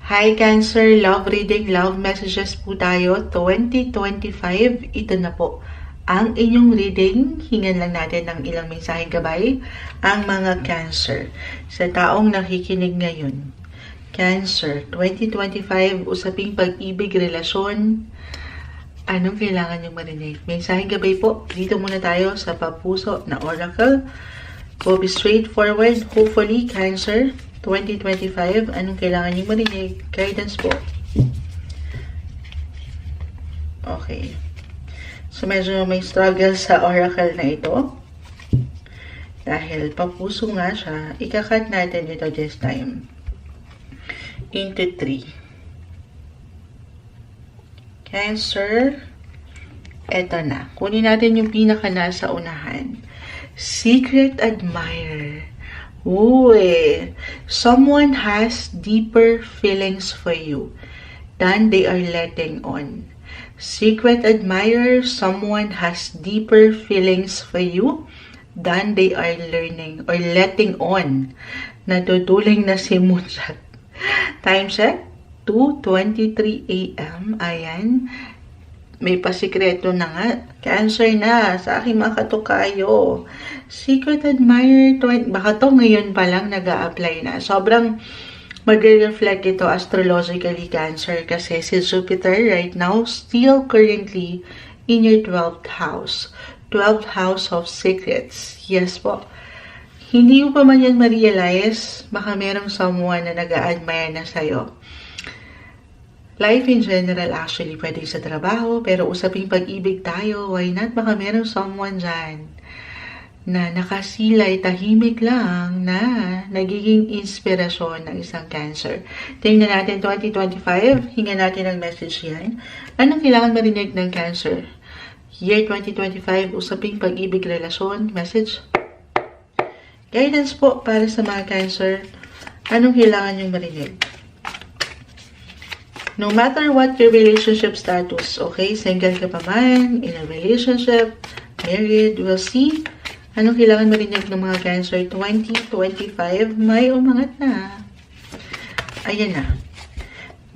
Hi Cancer, love reading, love messages po tayo, 2025, ito na po. Ang inyong reading, hingan lang natin ng ilang mensaheng gabay, ang mga Cancer. Sa taong nakikinig ngayon, Cancer, 2025, usaping pag-ibig, relasyon, anong kailangan niyong marinig? Mensaheng gabay po, dito muna tayo sa Papuso na Oracle. We'll be straightforward, hopefully, Cancer, 2025, anong kailangan niyong marinig? Guidance po. Okay. So, medyo may struggle sa oracle na ito. Dahil papuso nga siya, ikakat natin ito this time. Into 3. Cancer, eto na. Kunin natin yung pinaka nasa unahan. Secret admirer. Uy, someone has deeper feelings for you than they are letting on. Secret admirer, someone has deeper feelings for you than they are learning or letting on. Natutuling na si Moonshot. Time check, 2:23 a.m. Ayan. May pasikreto na nga. Cancer na sa aking mga katukayo. Secret admirer, baka to ngayon pa lang nag-a-apply na. Sobrang mag-reflect ito astrologically, Cancer, kasi si Jupiter right now still currently in your 12th house. 12th house of secrets. Yes po. Hindi mo pa man yan ma-realize, baka merong someone na nag-a-admire na sa'yo. Life in general, actually, pwede sa trabaho, pero usaping pag-ibig tayo, why not? Baka meron someone dyan na nakasilay, tahimik lang, na nagiging inspirasyon ng isang Cancer. Tingnan natin 2025, hinga natin ang message yan. Anong kailangan marinig ng Cancer? Year 2025, usaping pag-ibig, relasyon, message. Guidance po para sa mga Cancer. Anong kailangan yung marinig? No matter what your relationship status, okay, single ka pa man, in a relationship, married, we'll see. Anong kailangan marinig ng mga Cancer? 2025, may umangat na. Ayan na.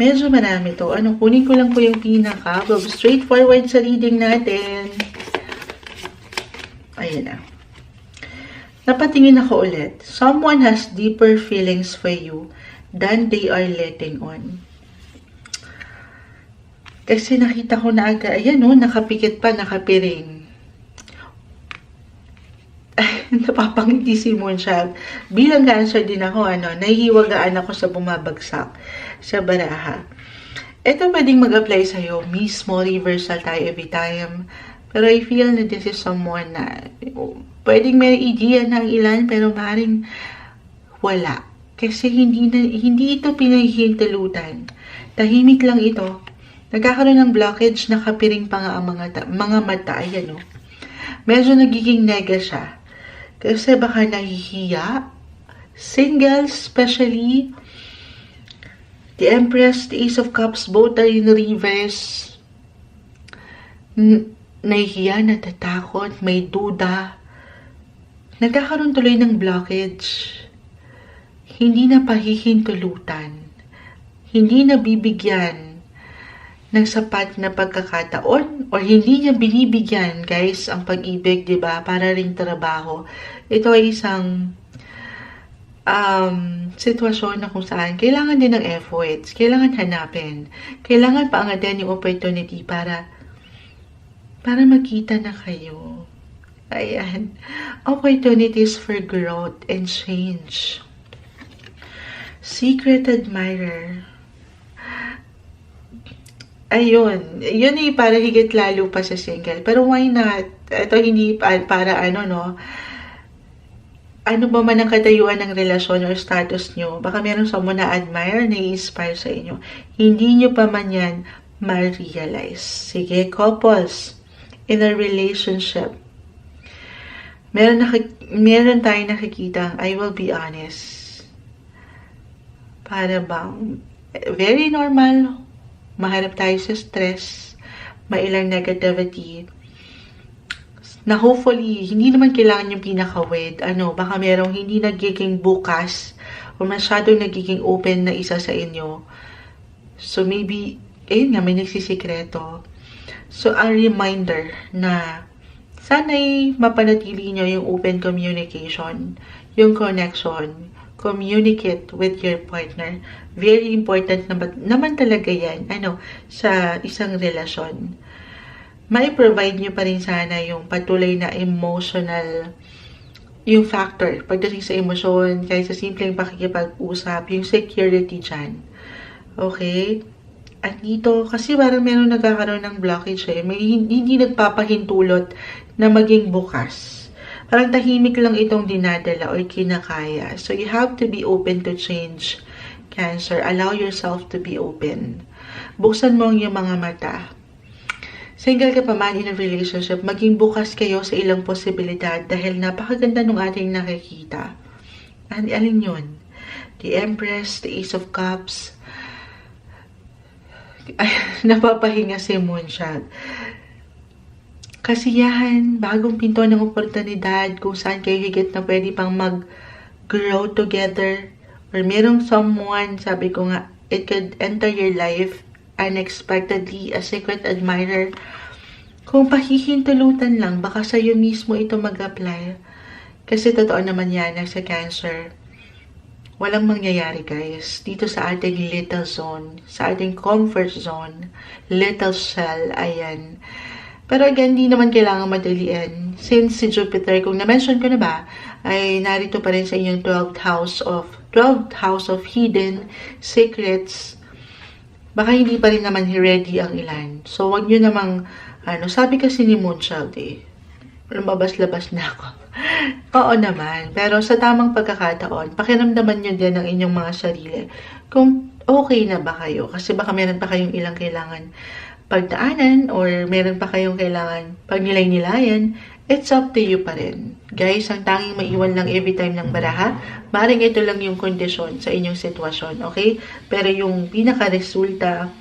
Medyo marami to. Kunin ko lang po yung pinaka. Straightforward sa reading natin. Ayan na. Napatingin ako ulit. Someone has deeper feelings for you than they are letting on. Kasi nakita ko na agad, ayan o, nakapikit pa, nakapiring. Napapangiti si Moonshot. Bilang Cancer din ako, nahihiwagaan ako sa bumabagsak sa baraha. Ito pwedeng mag-apply sa'yo. Mismo, reversal tayo every time. Pero I feel na this is someone na pwedeng may idea ng ilan, pero maaaring wala. Kasi hindi ito pinahihintulutan. Tahimik lang ito. Nagkakaroon ng blockage, nakapiring pa nga ang mga mata. Ayan o. Medyo nagiging nega siya. Kasi baka nahihiya. Single, especially. The Empress, the Ace of Cups, both are in reverse. Nahihiya, natatakot, may duda. Nagkakaroon tuloy ng blockage. Hindi na pahihintulutan. Hindi na bibigyan ng sapat na pagkakataon or hindi niya binibigyan, guys, ang pag-ibig, diba? Para ring trabaho. Ito ay isang sitwasyon na kung saan kailangan din ng efforts, kailangan hanapin, kailangan paangatin yung opportunity para makita na kayo. Ayan. Opportunities for growth and change. Secret admirer. Ayun. Yun ay para higit lalo pa sa single. Pero why not? Ito hindi para ano ba man ang katayuan ng relasyon or status nyo. Baka meron someone na admire, na-inspire sa inyo. Hindi nyo pa man yan ma-realize. Sige, couples in a relationship. Meron tayong nakikita, I will be honest. Para bang very normal, maharap tayo sa stress, mailang negativity, na hopefully, hindi naman kailangan yung pinaka-wed. Baka merong hindi nagiging bukas o masyadong nagiging open na isa sa inyo So, maybe, ayun nga, may nagsisikreto. So, a reminder na sana'y mapanatili nyo yung open communication, yung connection, communicate with your partner. Very important naman talaga yan, sa isang relasyon. Mai-provide nyo pa rin sana yung patuloy na emotional, yung factor, pagdating sa emosyon, kahit sa simpleng pakikipag-usap, yung security dyan. Okay? At dito, kasi parang meron nagkakaroon ng blockage may hindi nagpapahintulot na maging bukas. Parang tahimik lang itong dinadala or kinakaya. So, you have to be open to change, Cancer. Allow yourself to be open. Buksan mo ang iyong mga mata. Single ka pa man in a relationship, maging bukas kayo sa ilang posibilidad dahil napakaganda nung ating nakikita. Alin yun? The Empress, the Ace of Cups. Ay, napapahinga si Moonshot. Kasiyahan, bagong pinto ng oportunidad kung saan kayo higit na pwede pang mag-grow together. Or merong someone, sabi ko nga, it could enter your life unexpectedly, a secret admirer. Kung pahihintulutan lang, baka sa'yo mismo ito mag-apply. Kasi totoo naman yan sa Cancer. Walang mangyayari guys. Dito sa ating little zone, sa ating comfort zone, little shell, ayan. Pero again, di naman kailangan madaliin. Since si Jupiter, kung na-mention ko na ba, ay narito pa rin sa inyong 12th house of hidden secrets. Baka hindi pa rin naman ready ang ilan. So, wag nyo namang, sabi kasi ni Moonchild lumabas-labas na ako. Oo naman. Pero sa tamang pagkakataon, pakiramdaman nyo din ang inyong mga sarili. Kung okay na ba kayo. Kasi baka meron pa kayong ilang kailangan pagdaanan or meron pa kayong kailangan pagnilay-nilayan. It's up to you pa rin. Guys, ang tanging maiwan lang every time ng baraha, maring ito lang yung kondisyon sa inyong sitwasyon, okay? Pero yung pinaka-resulta,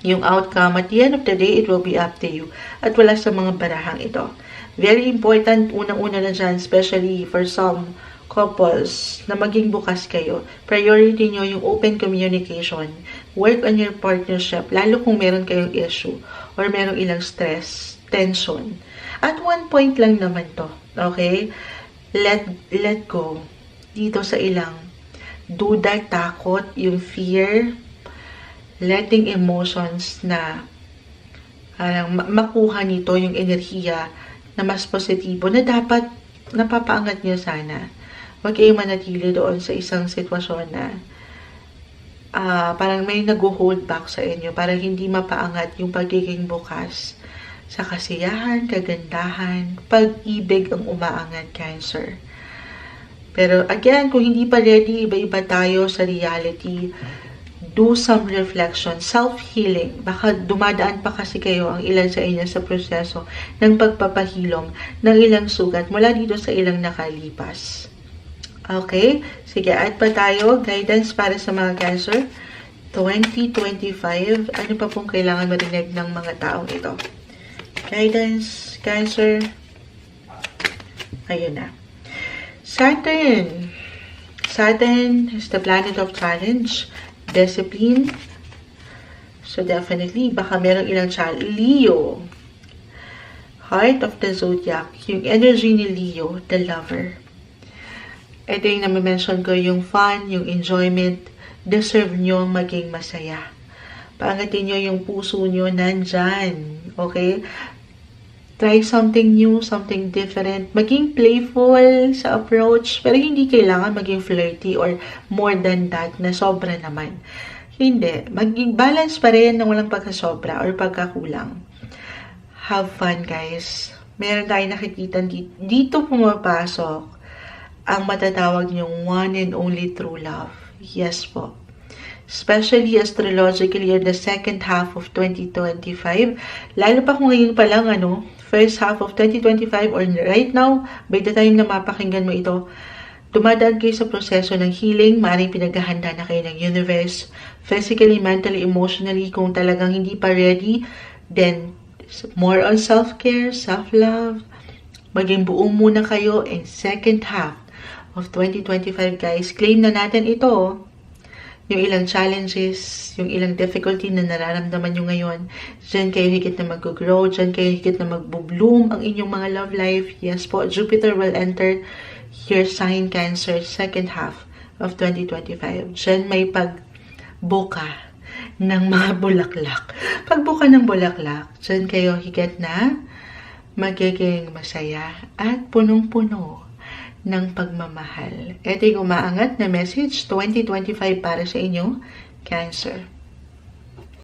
yung outcome, at the end of the day, it will be up to you. At wala sa mga barahang ito. Very important, unang-una na dyan, especially for some couples, na maging bukas kayo. Priority nyo yung open communication. Work on your partnership, lalo kung meron kayong issue or merong ilang stress, tension. At one point lang naman to, okay? Let go. Dito sa ilang duda, takot, yung fear, letting emotions na makuha nito yung enerhiya na mas positibo na dapat napapaangat niyo sana. Huwag kayong manatili doon sa isang sitwasyon na parang may nag-hold back sa inyo, parang hindi mapaangat yung pagiging bukas sa kasiyahan, kagandahan, pag-ibig ang umaangat, Cancer. Pero again, kung hindi pa ready, iba-iba tayo sa reality. Do some reflection, self-healing. Baka dumadaan pa kasi kayo ang ilan sa inyo sa proseso ng pagpapahilom ng ilang sugat mula dito sa ilang nakalipas. Okay? Sige, add pa tayo. Guidance para sa mga Cancer. 2025. Ano pa pong kailangan marinig ng mga taong ito? Guidance, Cancer. Ayun na. Saturn. Saturn is the planet of challenge. Discipline. So, definitely, baka merong ilang challenge. Leo. Heart of the Zodiac. Yung energy ni Leo, the lover. Ito yung nami-mention ko, yung fun, yung enjoyment. Deserve nyo maging masaya. Paangatin nyo yung puso nyo nandyan. Okay? Try something new, something different. Maging playful sa approach. Pero hindi kailangan maging flirty or more than that na sobra naman. Hindi. Maging balance pa rin ng walang pagkasobra or pagkakulang. Have fun, guys. Meron tayong nakikita dito pumapasok ang matatawag niyong one and only true love. Yes po. Especially astrologically in the second half of 2025. Lalo pa kung ngayon pa lang, first half of 2025 or right now, by the time na mapakinggan mo ito, dumadaan kayo sa proseso ng healing, maaaring pinaghahanda na kayo ng universe, physically, mentally, emotionally. Kung talagang hindi pa ready, then more on self-care, self-love. Maging buo muna kayo in second half of 2025, guys. Claim na natin ito. yung ilang challenges, yung ilang difficulty na nararamdaman nyo ngayon. Diyan kayo higit na mag-grow, diyan kayo higit na mag-bloom ang inyong mga love life. Yes po, Jupiter will enter your sign Cancer second half of 2025. Diyan may pagbuka ng mga bulaklak. Pagbuka ng bulaklak, diyan kayo higit na magiging masaya at punong-puno ng pagmamahal. Ito yung umaangat na message 2025 para sa inyo, Cancer.